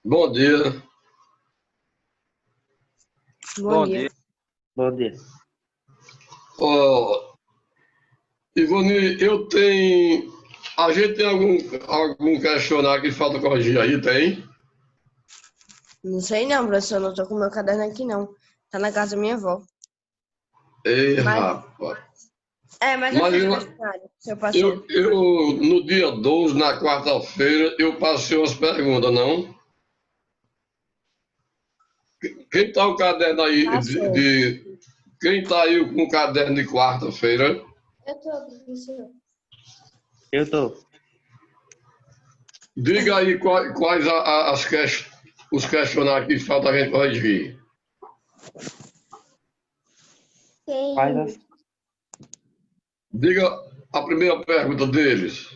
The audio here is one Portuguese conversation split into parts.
Bom dia. Bom Bom dia. dia. Bom dia. Ó, Ivone, A gente tem algum questionário que falta corrigir aí? Tem? Não sei não, professor, não tô com meu caderno aqui não. Tá na casa da minha avó. Ei, Mas, rapaz. mas eu Mas fiz o eu, questionário, seu parceiro. no dia 12, na quarta-feira, eu passei umas perguntas, não? Quem tá o caderno aí Passou. quem tá aí com o caderno de quarta-feira? Eu tô, professor. Eu tô. Diga aí quais os questionários que falta a gente corrigir. Faz Tem as... Diga a primeira pergunta deles.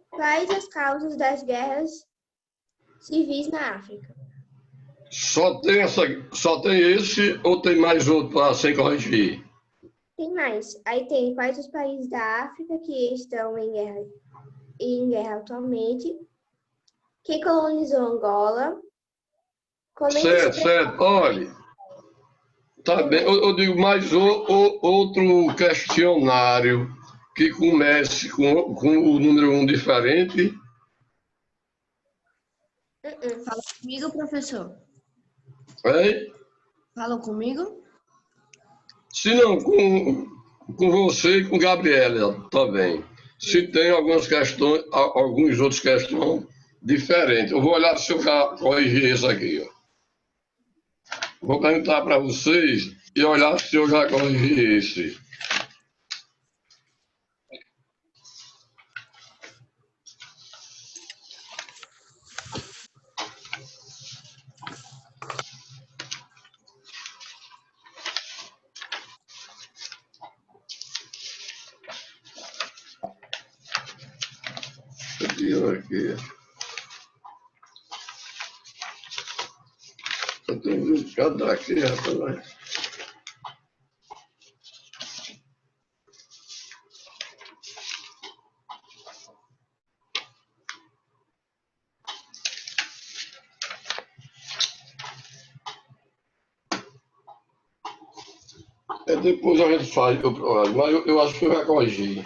quais as causas das guerras civis na África? Só tem esse ou tem mais outro para sem corrigir? Tem mais. Aí tem quais os países da África que estão em guerra atualmente? Quem colonizou Angola? Comente Certo, sobre certo. Olha, tá tem bem. mais. Eu digo mais outro questionário que comece com o número um diferente. Fala comigo, professor. Hein? Fala comigo? Se não, com você e com Gabriela também. Se tem algumas questões, alguns outros questões diferentes. Eu vou olhar se eu já corrigi isso aqui. Ó. Vou perguntar para vocês e olhar se eu já corrigi esse. Aqui. Eu tenho um cada aqui, rapaz. Depois a gente faz, mas eu acho que eu já corrigi.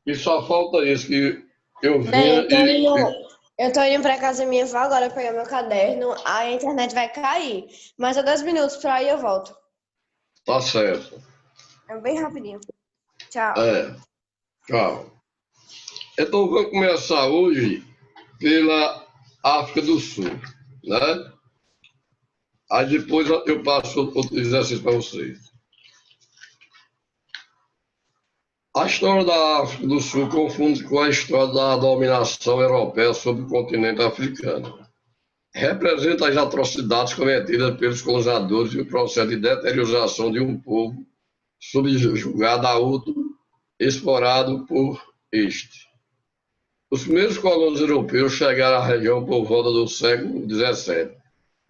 E só falta isso que eu Bem, vinha eu tô indo pra casa da minha avó agora pegar meu caderno. A internet vai cair. Mas é 2 minutos pra aí eu volto. tá certo. É bem rapidinho. Tchau. É, tchau. Então vamos começar hoje pela África do Sul, né? Aí depois eu passo outro exercício para vocês. A história da África do Sul confunde com a história da dominação europeia sobre o continente africano. Representa as atrocidades cometidas pelos colonizadores e o processo de deteriorização de um povo subjugado a outro, explorado por este. Os primeiros colonos europeus chegaram à região por volta do século XVII.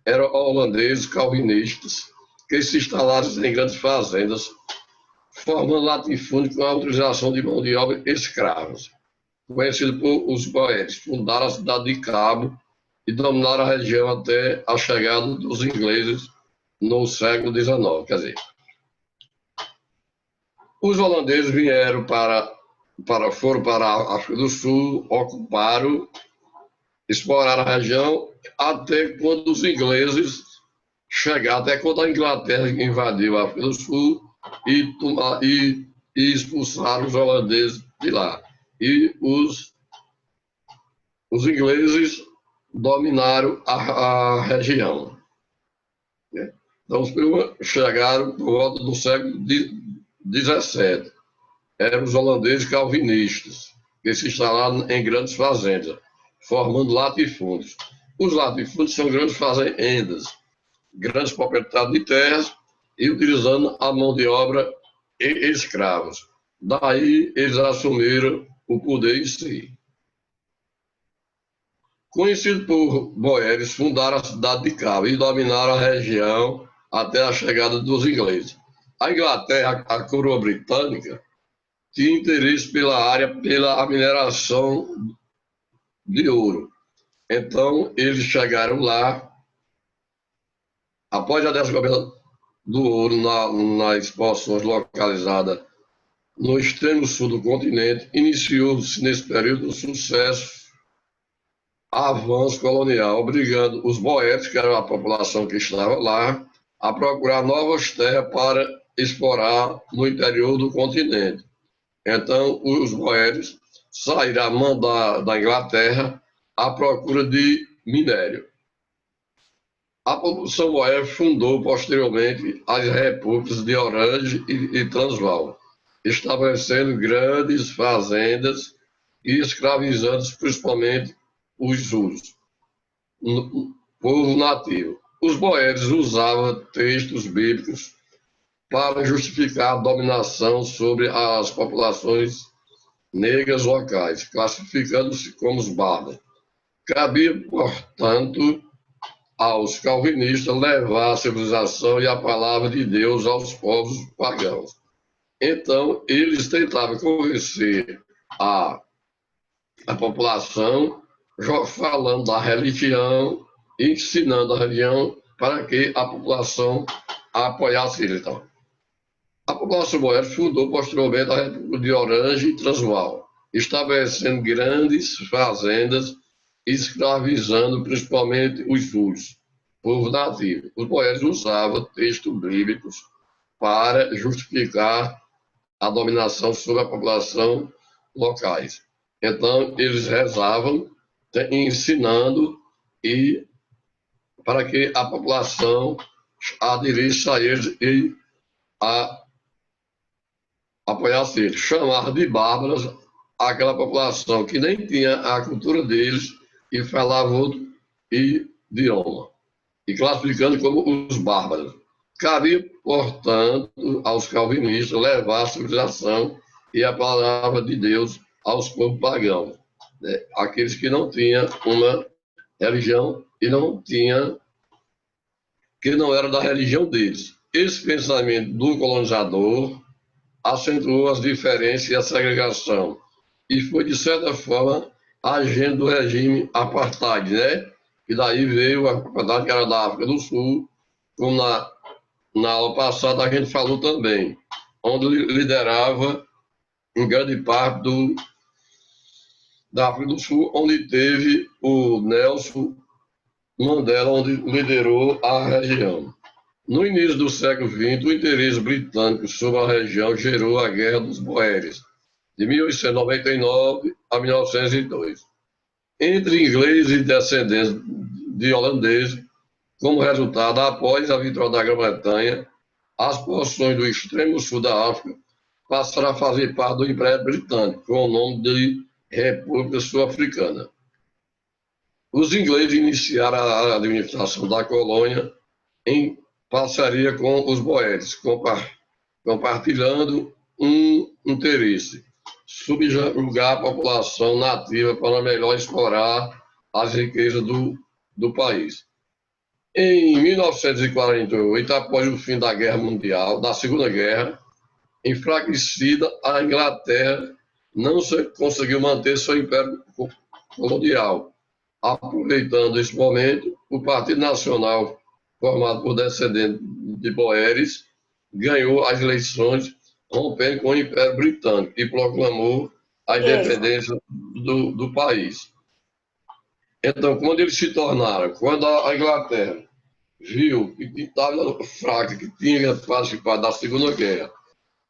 Eram holandeses calvinistas que se instalaram em grandes fazendas, formando latifúndio com a utilização de mão de obra escravos. Conhecido por os boeres, fundaram a cidade de Cabo e dominaram a região até a chegada dos ingleses no século XIX. Quer dizer, os holandeses foram para a África do Sul, ocuparam, exploraram a região até quando os ingleses chegaram, até quando a Inglaterra invadiu a África do Sul e expulsaram os holandeses de lá. E os ingleses dominaram a região. Então, os primeiros chegaram por volta do século XVII. Eram os holandeses calvinistas, que se instalaram em grandes fazendas, formando latifúndios. Os latifúndios são grandes fazendas, grandes proprietários de terras e utilizando a mão de obra e escravos. Daí eles assumiram o poder em si. Conhecido por boeres, fundaram a cidade de Cabo e dominaram a região até a chegada dos ingleses. A Inglaterra, a coroa britânica, tinha interesse pela área, pela mineração de ouro. Então, eles chegaram lá, após a descoberta do ouro nas exposições localizadas no extremo sul do continente, iniciou-se nesse período o sucesso avanço colonial, obrigando os boeres, que era a população que estava lá, a procurar novas terras para explorar no interior do continente. Então, os boeres saíram a mão da Inglaterra à procura de minério. A população boer fundou posteriormente as repúblicas de Orange e Transvaal, estabelecendo grandes fazendas e escravizando principalmente os Zulus, povo nativo. Os boeres usavam textos bíblicos para justificar a dominação sobre as populações negras locais, classificando-se como os bárbaros. Cabia, portanto, aos calvinistas levar a civilização e a palavra de Deus aos povos pagãos. Então, eles tentavam convencer a população, falando da religião, ensinando a religião para que a população apoiasse ele. Então, a população boer fundou posteriormente a República de Orange e Transvaal, estabelecendo grandes fazendas, escravizando principalmente os Zulus, povo nativo. Os boeres usavam textos bíblicos para justificar a dominação sobre a população locais. Então, eles rezavam, ensinando e para que a população aderisse a eles e apoiasse eles. Chamavam de bárbaros aquela população que nem tinha a cultura deles e falava outro idioma, e classificando como os bárbaros. Cabia, portanto, aos calvinistas levar a civilização e a palavra de Deus aos povos pagãos, né? Aqueles que não tinham uma religião e que não era da religião deles. Esse pensamento do colonizador acentuou as diferenças e a segregação e foi, de certa forma, a agenda do regime apartheid, né? E daí veio a apartheid, que era da África do Sul, como na aula passada a gente falou também, onde liderava em grande parte da África do Sul, onde teve o Nelson Mandela, onde liderou a região. No início do século XX, o interesse britânico sobre a região gerou a Guerra dos Boeres, de 1899 a 1902, entre ingleses e descendentes de holandeses. Como resultado, após a vitória da Grã-Bretanha, as porções do extremo sul da África passaram a fazer parte do Império Britânico, com o nome de República Sul-Africana. Os ingleses iniciaram a administração da colônia em parceria com os boeres, compartilhando um interesse: subjugar a população nativa para melhor explorar as riquezas do país. Em 1948, após o fim da Guerra Mundial, da Segunda Guerra, enfraquecida, a Inglaterra não conseguiu manter seu império colonial. Aproveitando esse momento, o Partido Nacional, formado por descendentes de boeres, ganhou as eleições, rompendo com o Império Britânico e proclamou a independência do país. Então, quando eles se tornaram, quando a Inglaterra viu que estava fraca, que tinha participado da Segunda Guerra,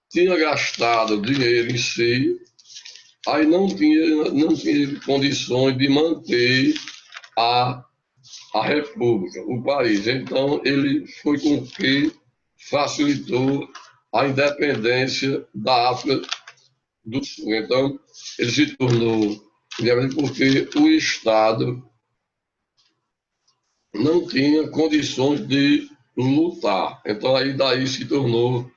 tinha gastado dinheiro em si, aí não tinha condições de manter a República, o país. Então, ele foi com que facilitou a independência da África do Sul. Então, ele se tornou, porque o Estado não tinha condições de lutar. Então, aí daí se tornou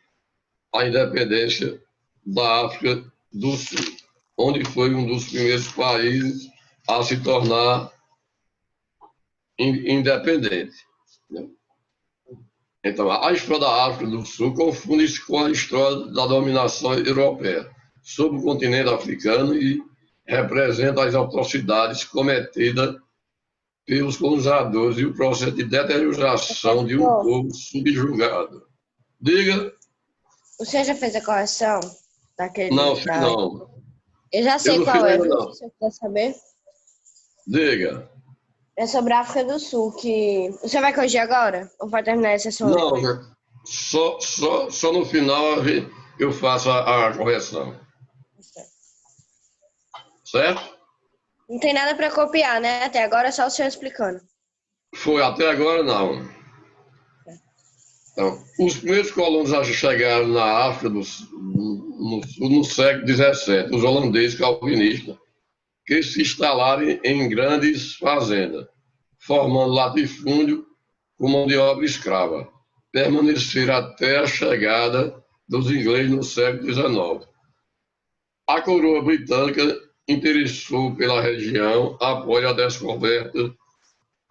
a independência da África do Sul, onde foi um dos primeiros países a se tornar independente. Então, a história da África do Sul confunde-se com a história da dominação europeia. sobre o continente africano e representa as atrocidades cometidas pelos colonizadores e o processo de deterioração de um Professor, povo subjugado. Diga, o senhor já fez a correção não, daquele fiz da... não. Eu já Eu sei não fiz qual é, ainda viu? Se o não. senhor quiser saber. Diga. É sobre a África do Sul, que... O senhor vai corrigir agora? Ou vai terminar a sessão Não, depois? só no final eu faço a correção. Certo? Não tem nada para copiar, né? Até agora é só o senhor explicando. Foi até agora não. Então, os primeiros colonos já chegaram na África do Sul no século XVII, os holandeses calvinistas, que se instalaram em grandes fazendas, formando latifúndio com mão de obra escrava. Permaneceram até a chegada dos ingleses no século XIX. A coroa britânica interessou pela região após a descoberta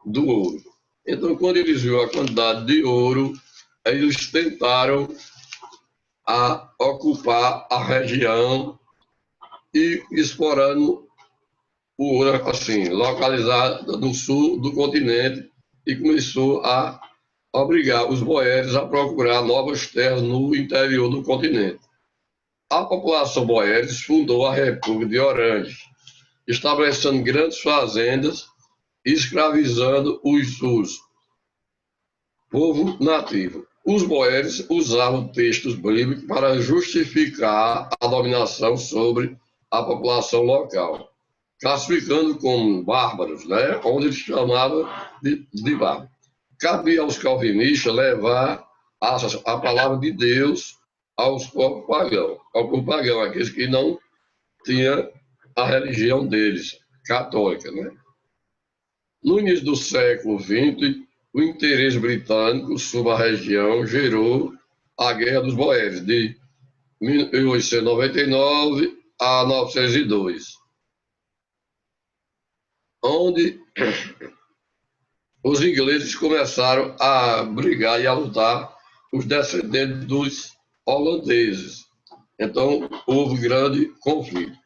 do ouro. Então, quando eles viram a quantidade de ouro, eles tentaram ocupar a região e explorando o ouro, assim, localizado no sul do continente, e começou a obrigar os boeres a procurar novas terras no interior do continente. A população boeres fundou a República de Orange, estabelecendo grandes fazendas e escravizando os povo nativo. Os boeres usavam textos bíblicos para justificar a dominação sobre a população local, classificando como bárbaros, né? Onde eles chamavam de bárbaros. Cabia aos calvinistas levar a palavra de Deus aos povos pagãos, ao povo pagão, aqueles que não tinham a religião deles, católica, né? No início do século XX, o interesse britânico sobre a região gerou a Guerra dos Boeres, de 1899 a 1902, onde os ingleses começaram a brigar e a lutar os descendentes dos holandeses. Então, houve grande conflito.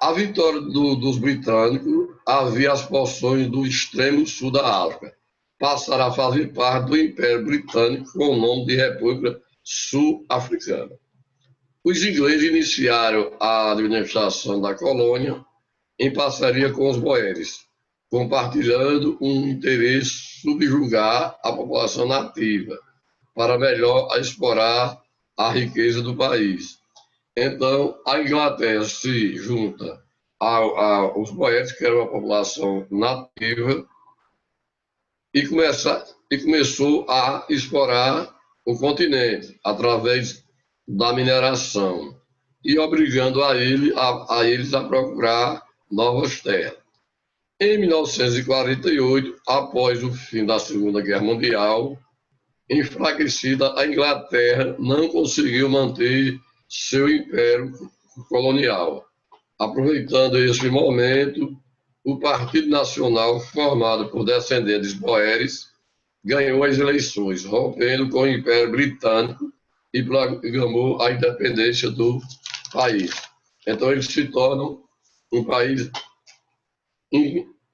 A vitória dos britânicos havia as porções do extremo sul da África. Passaram a fazer parte do Império Britânico com o nome de República Sul-Africana. Os ingleses iniciaram a administração da colônia em parceria com os boeres, compartilhando um interesse subjugar a população nativa para melhor explorar a riqueza do país. Então, a Inglaterra se junta aos boeres, que era uma população nativa, e começou a explorar o continente através da mineração e obrigando a eles a procurar novas terras. Em 1948, após o fim da Segunda Guerra Mundial, enfraquecida, a Inglaterra não conseguiu manter seu império colonial. Aproveitando esse momento, o Partido Nacional, formado por descendentes boeres, ganhou as eleições, rompendo com o Império Britânico e proclamou a independência do país. Então, eles se tornam um país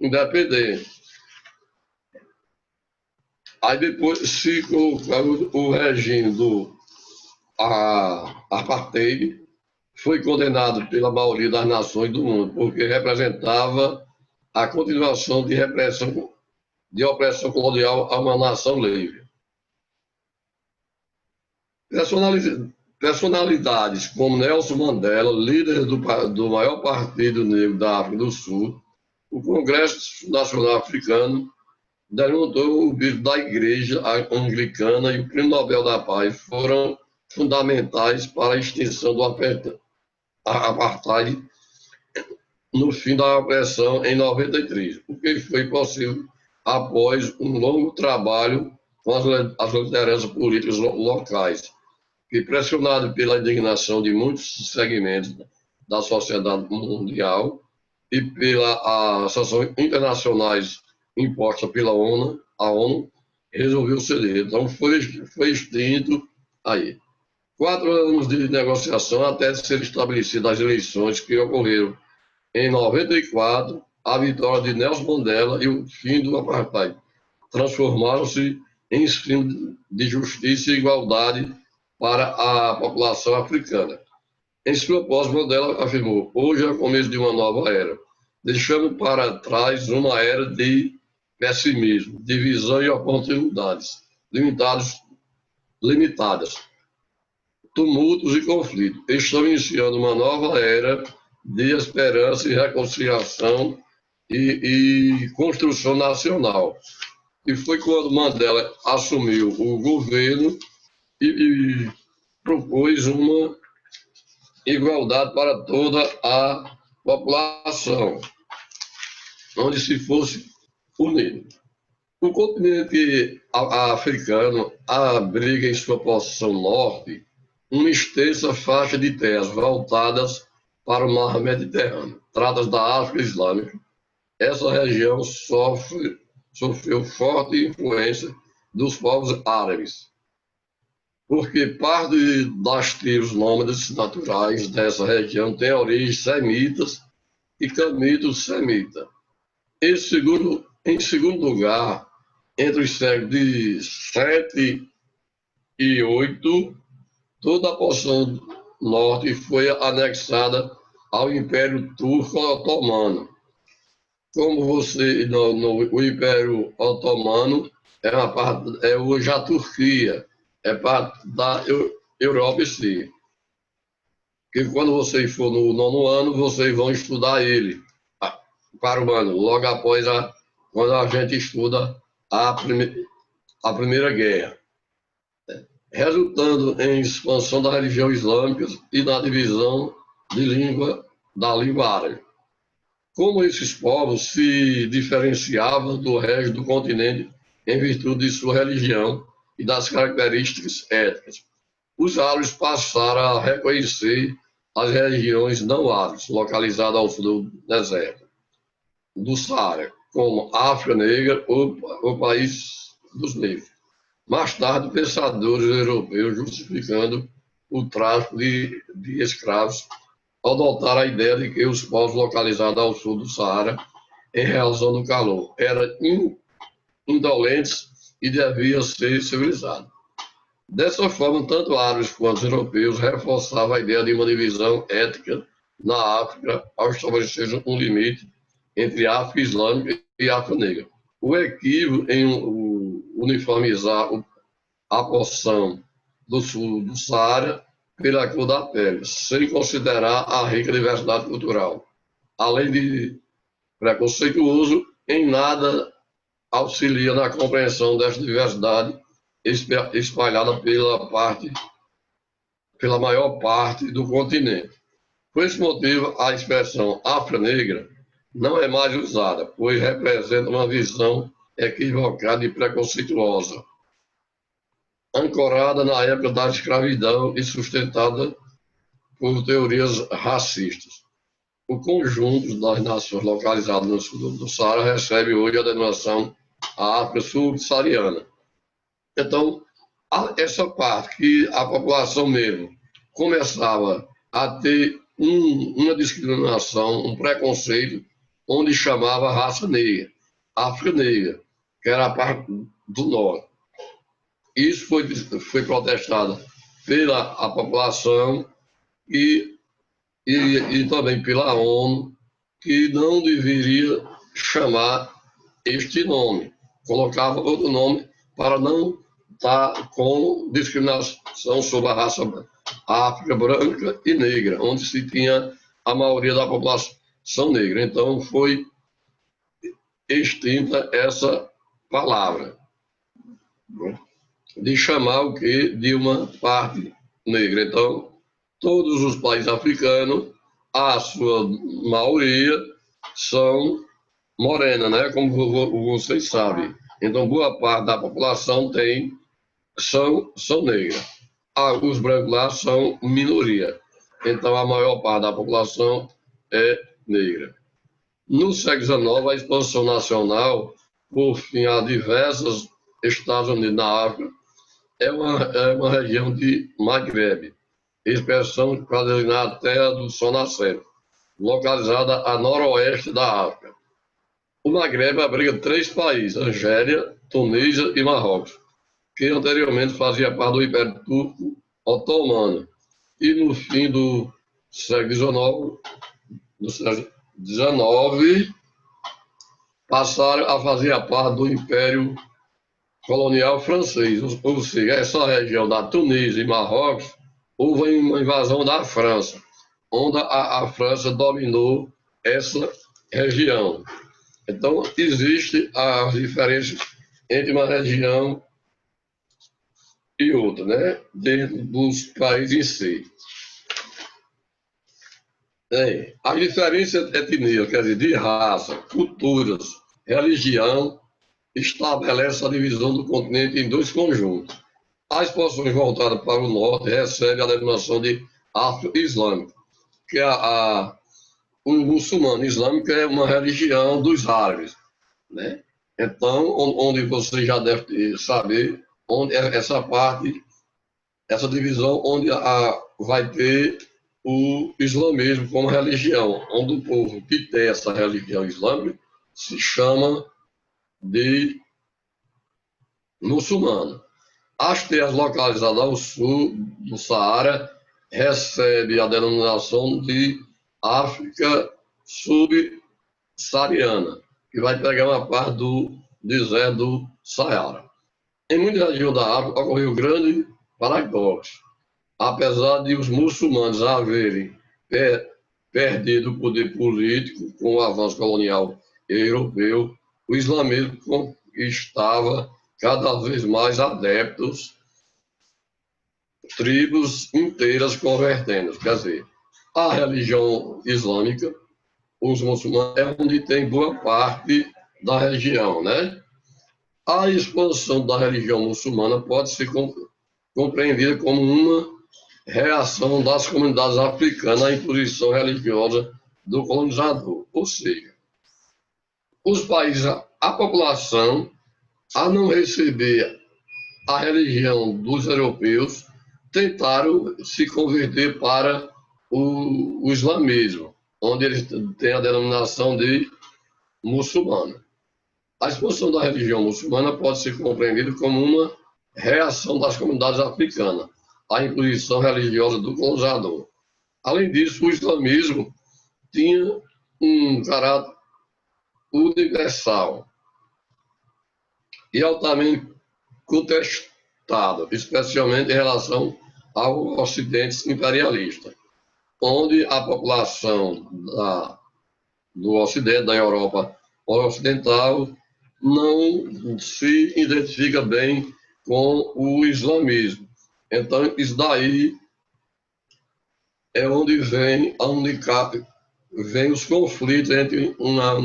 independente. Aí depois se colocou o regime do apartheid, foi condenado pela maioria das nações do mundo, porque representava a continuação de opressão colonial a uma nação livre. Personalidades como Nelson Mandela, líder do maior partido negro da África do Sul, o Congresso Nacional Africano, denotou o vírus da Igreja Anglicana e o Prêmio Nobel da Paz foram fundamentais para a extinção do apartheid no fim da opressão em 93, o que foi possível após um longo trabalho com as lideranças políticas locais, que, pressionado pela indignação de muitos segmentos da sociedade mundial e pelas sanções internacionais imposta pela ONU, a ONU resolveu ceder. Então, foi extinto aí. 4 anos de negociação até ser estabelecidas as eleições que ocorreram em 94, a vitória de Nelson Mandela e o fim do apartheid transformaram-se em símbolo de justiça e igualdade para a população africana. Em sua posse, Mandela afirmou: hoje é o começo de uma nova era. Deixamos para trás uma era de pessimismo, divisão e oportunidades limitadas, tumultos e conflitos. Estamos iniciando uma nova era de esperança e reconciliação e construção nacional. E foi quando Mandela assumiu o governo e propôs uma igualdade para toda a população, onde se fosse unido. O continente africano abriga em sua porção norte uma extensa faixa de terras voltadas para o mar Mediterrâneo. Trata-se da África Islâmica. Essa região sofreu forte influência dos povos árabes, porque parte das tribos nômades naturais dessa região tem origens semitas e camito-semita. Em segundo lugar, entre os séculos de 7 e 8, toda a porção norte foi anexada ao Império Turco Otomano. Como você, o Império Otomano é hoje a Turquia, é parte da Europa em si. Porque quando vocês for no 9º ano, vocês vão estudar ele, para o ano, logo após quando a gente estuda a Primeira Guerra, resultando em expansão da religião islâmica e na divisão da língua árabe. Como esses povos se diferenciavam do resto do continente em virtude de sua religião e das características étnicas, os árabes passaram a reconhecer as regiões não árabes, localizadas ao sul do deserto do Saara, como África Negra ou o país dos negros. Mais tarde, pensadores europeus, justificando o tráfico de escravos, adotaram a ideia de que os povos localizados ao sul do Saara, em razão do calor, eram indolentes e deviam ser civilizados. Dessa forma, tanto árabes quanto europeus reforçavam a ideia de uma divisão étnica na África ao estabelecer um limite entre África Islâmica e África Negra. O equívoco em uniformizar a porção do sul do Saara pela cor da pele, sem considerar a rica diversidade cultural. Além de preconceituoso, em nada auxilia na compreensão desta diversidade espalhada pela maior parte do continente. Por esse motivo, a expressão África Negra não é mais usada, pois representa uma visão equivocada e preconceituosa, ancorada na época da escravidão e sustentada por teorias racistas. O conjunto das nações localizadas no sul do Saara recebe hoje a denominação África Subsaariana. Então, essa parte que a população mesmo começava a ter uma discriminação, um preconceito, onde chamava raça negra, África Negra, que era a parte do norte. Isso foi protestado pela população e também pela ONU, que não deveria chamar este nome, colocava outro nome para não estar com discriminação sobre a raça África branca e negra, onde se tinha a maioria da população negra. Então foi extinta essa palavra, de chamar o quê? De uma parte negra. Então, todos os países africanos, a sua maioria, são morenas, né? Como vocês sabem. Então, boa parte da população são negras. Os brancos lá são minoria. Então, a maior parte da população é negra. No século XIX, a expansão nacional, por fim, a diversos Estados Unidos na África, é uma região de Maghreb, expressão para designar a terra do sol nascente, localizada a noroeste da África. O Maghreb abriga 3 países, Argélia, Tunísia e Marrocos, que anteriormente fazia parte do Império Turco Otomano. E no fim do século XIX, passaram a fazer parte do Império Colonial Francês. Ou seja, essa região da Tunísia e Marrocos, houve uma invasão da França, onde a França dominou essa região. Então, existem as diferenças entre uma região e outra, né? Dentro dos países em si. A diferença de etnia, quer dizer, de raça, culturas, religião, estabelece a divisão do continente em 2 conjuntos. As porções voltadas para o norte recebem a denominação de África Islâmica, que é o muçulmano islâmico é uma religião dos árabes, né? Então, onde você já deve saber, onde é essa parte, essa divisão, onde vai ter o islamismo como religião, onde o povo que tem essa religião islâmica se chama de muçulmano. As terras localizadas ao sul do Saara recebem a denominação de África subsaariana, que vai pegar uma parte do deserto do Saara. Em muitas regiões da África ocorreu grande paradoxo. Apesar de os muçulmanos haverem perdido o poder político com o avanço colonial europeu, o islamismo conquistava cada vez mais adeptos, tribos inteiras convertendo. Quer dizer, a religião islâmica, os muçulmanos, é onde tem boa parte da região, né? A expansão da religião muçulmana pode ser compreendida como uma reação das comunidades africanas à imposição religiosa do colonizador. Ou seja, os países, a população, a não receber a religião dos europeus, tentaram se converter para o islamismo, onde eles têm a denominação de muçulmano. A expansão da religião muçulmana pode ser compreendida como uma reação das comunidades africanas à imposição religiosa do colonizador. Além disso, o islamismo tinha um caráter universal e altamente contestado, especialmente em relação ao Ocidente imperialista, onde a população do Ocidente, da Europa Ocidental, não se identifica bem com o islamismo. Então, isso daí é onde vem os conflitos entre uma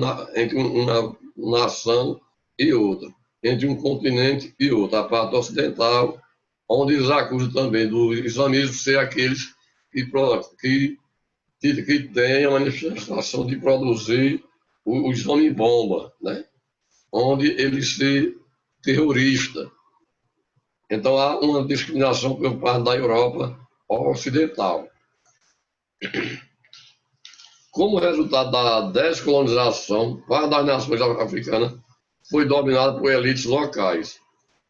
nação e outra, entre um continente e outro. A parte ocidental, onde eles acusam também do islamismo ser aqueles que têm a manifestação de produzir o islame bomba, né? Onde ele se terrorista. Então há uma discriminação por parte da Europa Ocidental. Como resultado da descolonização, parte das nações africanas foi dominada por elites locais,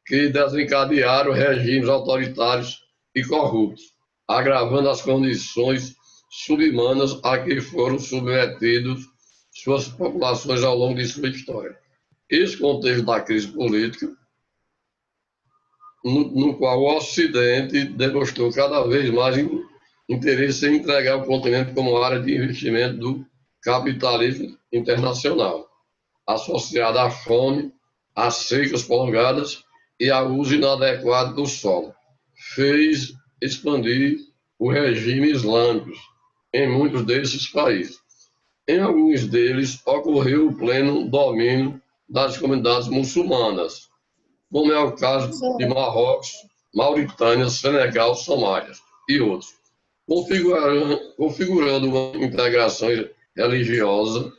que desencadearam regimes autoritários e corruptos, agravando as condições subhumanas a que foram submetidos suas populações ao longo de sua história. Esse contexto da crise política, no qual o Ocidente demonstrou cada vez mais interesse em entregar o continente como área de investimento do capitalismo internacional, associada à fome, às secas prolongadas e ao uso inadequado do solo, fez expandir o regime islâmico em muitos desses países. Em alguns deles ocorreu o pleno domínio das comunidades muçulmanas, como é o caso de Marrocos, Mauritânia, Senegal, Somália e outros, configurando uma integração religiosa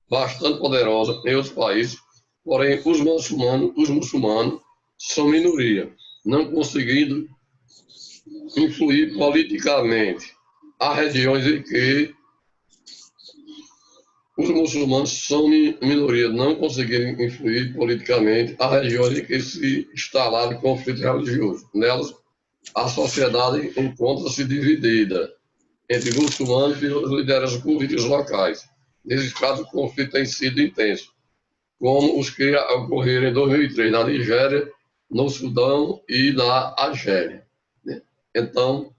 bastante poderosa em outros países, porém os muçulmanos são minoria, não conseguindo influir politicamente. Há regiões em que os muçulmanos são minoria, não conseguirem influir politicamente. Há regiões em que se instalaram conflito religioso. Nelas, a sociedade encontra-se dividida entre muçulmanos e as lideranças políticas locais. Nesse caso, o conflito tem sido intenso, como os que ocorreram em 2003 na Nigéria, no Sudão e na Argélia. Então,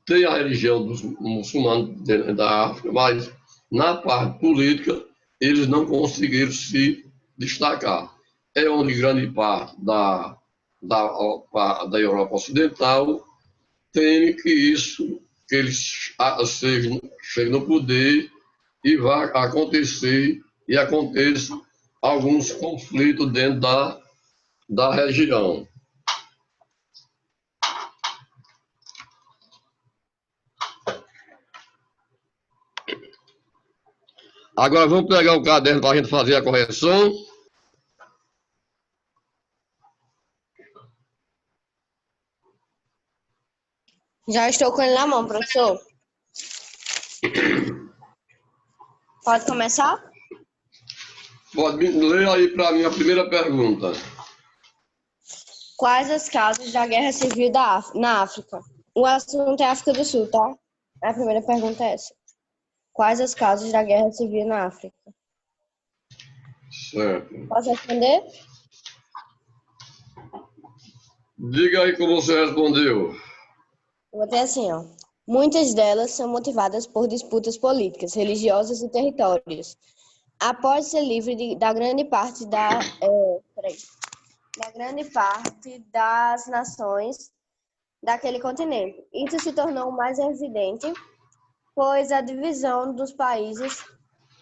tem a religião dos muçulmanos dentro da África, mas na parte política eles não conseguiram se destacar. É onde grande parte da Europa Ocidental teme que eles cheguem no poder e vai acontecer e aconteça alguns conflitos dentro da região. Agora vamos pegar o caderno para a gente fazer a correção. Já estou com ele na mão, professor. Pode começar? Pode ler aí para mim a primeira pergunta. Quais as causas da guerra civil na África? O assunto é África do Sul, tá? A primeira pergunta é essa. Quais as causas da guerra civil na África? Certo. Posso responder? Diga aí como você respondeu. Eu botei assim, ó. Muitas delas são motivadas por disputas políticas, religiosas e territórios. Após ser livre da grande parte da grande parte das nações daquele continente. Isso se tornou mais evidente, pois a divisão dos países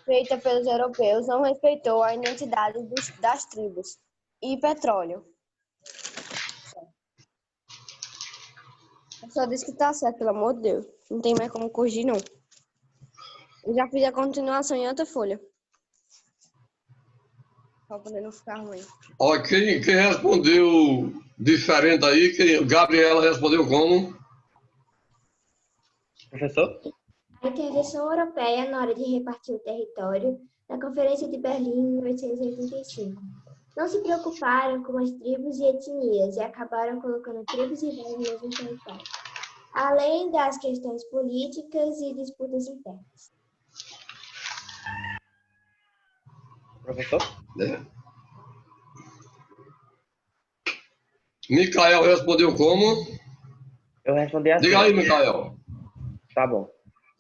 feita pelos europeus não respeitou a identidade das tribos e petróleo. Eu só disse que tá certo, pelo amor de Deus. Não tem mais como corrigir, não. Eu já fiz a continuação em outra folha. Pra poder não ficar ruim. Ó, quem respondeu diferente aí, Gabriela respondeu como? Professor? A intervenção europeia na hora de repartir o território na Conferência de Berlim em 1885. Não se preocuparam com as tribos e etnias e acabaram colocando tribos rivais no mesmo território, além das questões políticas e disputas internas. Professor? Micael respondeu como? Eu respondi assim. Diga aí, Micael. Tá bom.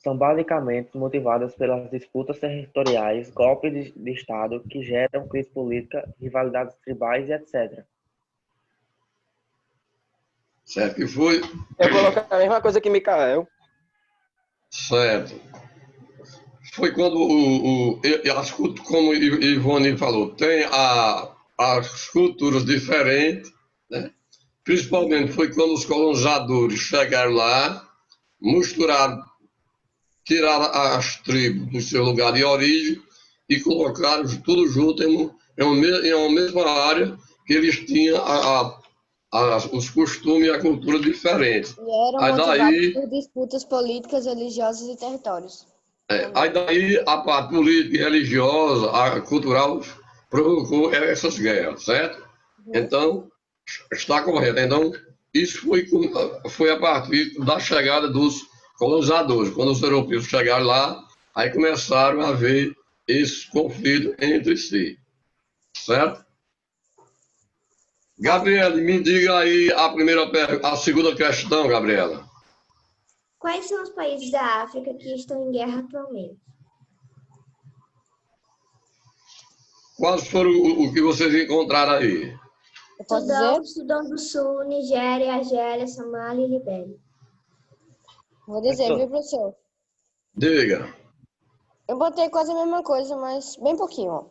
São basicamente motivadas pelas disputas territoriais, golpes de Estado que geram crise política, rivalidades tribais e etc. Certo que foi? Eu coloquei a mesma coisa que Micael. Certo. Foi quando como o Ivone falou, tem as culturas diferentes, né? Principalmente foi quando os colonizadores chegaram lá, misturaram, tiraram as tribos do seu lugar de origem e colocaram tudo junto em uma mesma área que eles tinham os costumes e a cultura diferentes. E eram motivados por disputas políticas, religiosas e territórios. Aí daí a parte política e religiosa, a cultural, provocou essas guerras, certo? Então, está correto. Então, isso foi a partir da chegada dos colonizadores. Quando os europeus chegaram lá, aí começaram a haver esse conflito entre si, certo? Gabriela, me diga aí a segunda questão, Gabriela. Quais são os países da África que estão em guerra atualmente? Quais foram o que vocês encontraram aí? Eu posso dizer? Sudão do Sul, Nigéria, Argélia, Somália e Libéria. Vou dizer, viu, professor? Diga. Eu botei quase a mesma coisa, mas bem pouquinho, ó.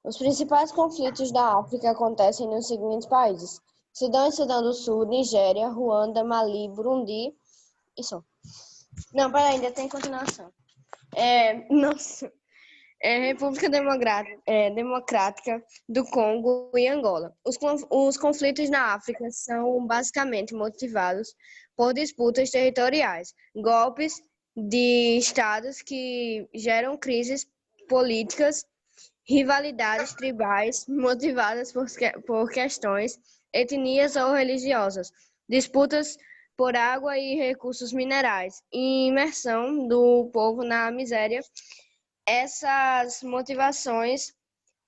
Os principais conflitos da África acontecem nos seguintes países: Sudão e Sudão do Sul, Nigéria, Ruanda, Mali, Burundi e só. Não, peraí, ainda tem continuação. Nossa. República Democrática do Congo e Angola. Os conflitos na África são basicamente motivados por disputas territoriais, golpes de estados que geram crises políticas, rivalidades tribais motivadas por questões, etnias ou religiosas, disputas por água e recursos minerais, e imersão do povo na miséria. Essas motivações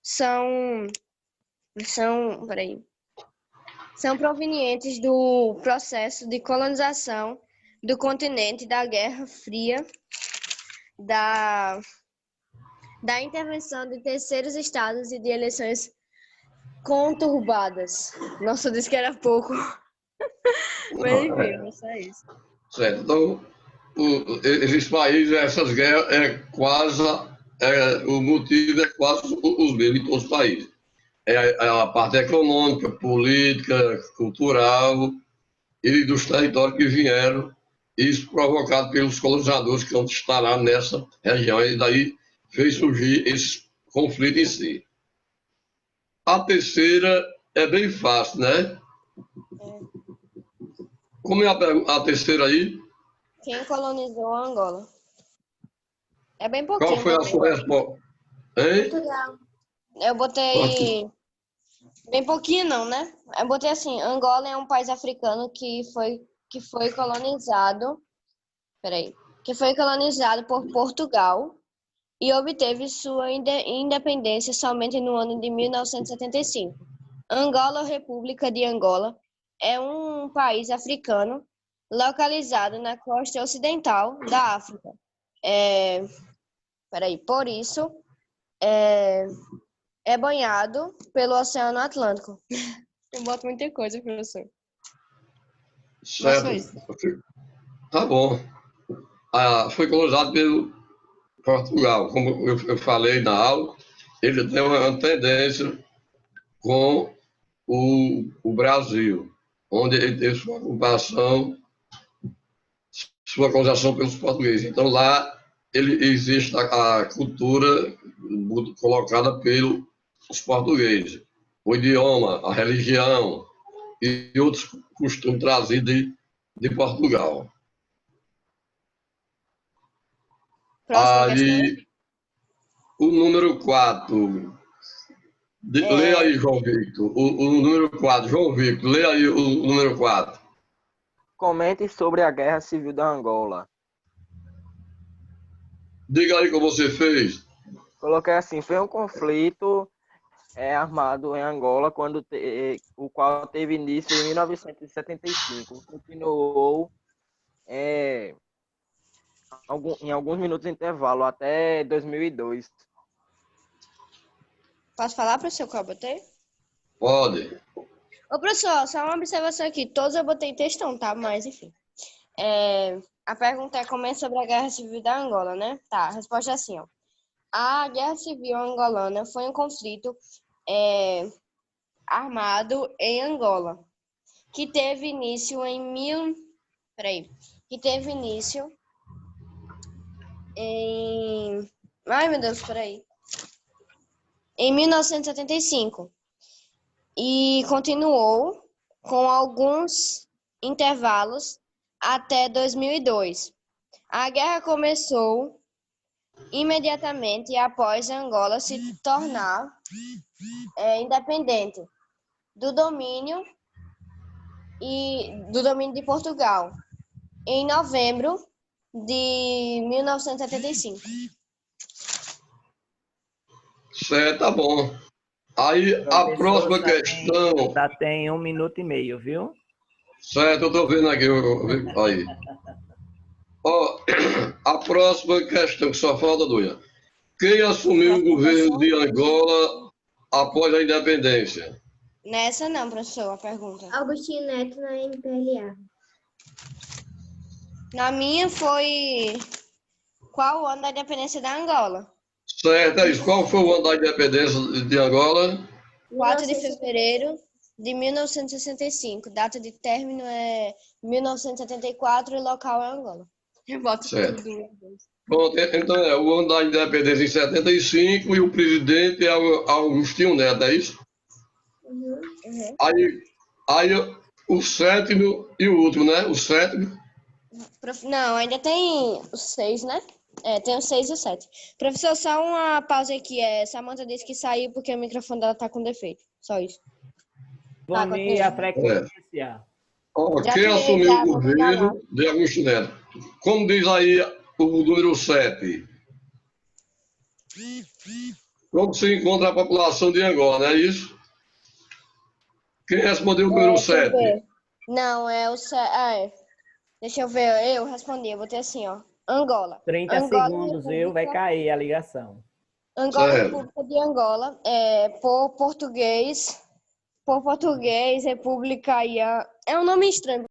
são provenientes do processo de colonização do continente, da Guerra Fria, da intervenção de terceiros estados e de eleições conturbadas. Nossa, eu disse que era pouco. Mas enfim, não só isso. Certo. Então, esses países, essas guerras, o motivo é quase os mesmos em todos os países. É a parte econômica, política, cultural e dos territórios que vieram, isso provocado pelos colonizadores que instalaram nessa região, e daí fez surgir esse conflito em si. A terceira é bem fácil, né? Como é a terceira aí? Quem colonizou Angola? É bem pouquinho. Qual foi a sua resposta? Hein? Portugal. Eu botei bem pouquinho, não, né? Eu botei assim: Angola é um país africano que foi colonizado. Que foi colonizado por Portugal e obteve sua independência somente no ano de 1975. Angola, ou República de Angola, é um país africano localizado na costa ocidental da África. Por isso, é banhado pelo Oceano Atlântico. Eu boto muita coisa, professor. Certo. Tá bom. Foi colonizado pelo Portugal. Como eu falei na aula, ele tem uma tendência com o Brasil, onde ele teve sua ocupação, sua colonização pelos portugueses. Então, lá existe a cultura colocada pelos portugueses, o idioma, a religião e outros costumes trazidos de Portugal. Aí, o número 4. Leia aí, João Victor. O número 4. João Victor, leia aí o número 4. Comente sobre a Guerra Civil da Angola. Diga aí como você fez. Coloquei assim: foi um conflito armado em Angola, o qual teve início em 1975. Continuou em alguns minutos de intervalo, até 2002. Posso falar, professor, qual eu botei? Pode. Ô, professor, só uma observação aqui. Todos eu botei textão, tá? Mas, enfim. A pergunta é como é sobre a Guerra Civil da Angola, né? Tá, a resposta é assim, ó. A Guerra Civil Angolana foi um conflito armado em Angola, que teve início em Ai, meu Deus, em 1975. E continuou com alguns intervalos até 2002. A guerra começou imediatamente após Angola se tornar independente do domínio de Portugal, em novembro de 1975. Certo, tá bom. Aí a próxima questão. Já tem 1 minuto e meio, viu? Certo, eu estou vendo aqui. Aí. A próxima questão, que só falta dois. Quem assumiu o governo de Angola após a independência? Nessa não, professor, a pergunta. Agostinho Neto na MPLA. Na minha foi qual o ano da independência da Angola? Certo, é isso. Qual foi o ano da independência de Angola? 4 de fevereiro de 1965. Data de término é 1974 e local é Angola. Eu boto Certo. tudo, meu Deus. Pronto, então o ano da independência em 75 e o presidente é Agostinho Neto, é isso? Uhum. Uhum. Aí o sétimo e o último, né? O sétimo. Não, ainda tem os 6, né? Tem os 6 e o 7. Professor, só uma pausa aqui. Samantha disse que saiu porque o microfone dela tá com defeito. Só isso. Nome continua. a frequência. Ó, Já quem tirei, assumiu já, o vou botar lá. governo de Agostinho Neto? Como diz aí o número 7? Como se encontra a população de Angola, não é isso? Quem respondeu o número Deixa eu 7? ver. Não, é o 7. Deixa eu ver. Eu respondi. Eu botei assim, ó. Angola. 30 Angola e segundos, vai República. cair a ligação. Angola e Certo. República de Angola. Por português, República é um nome estranho.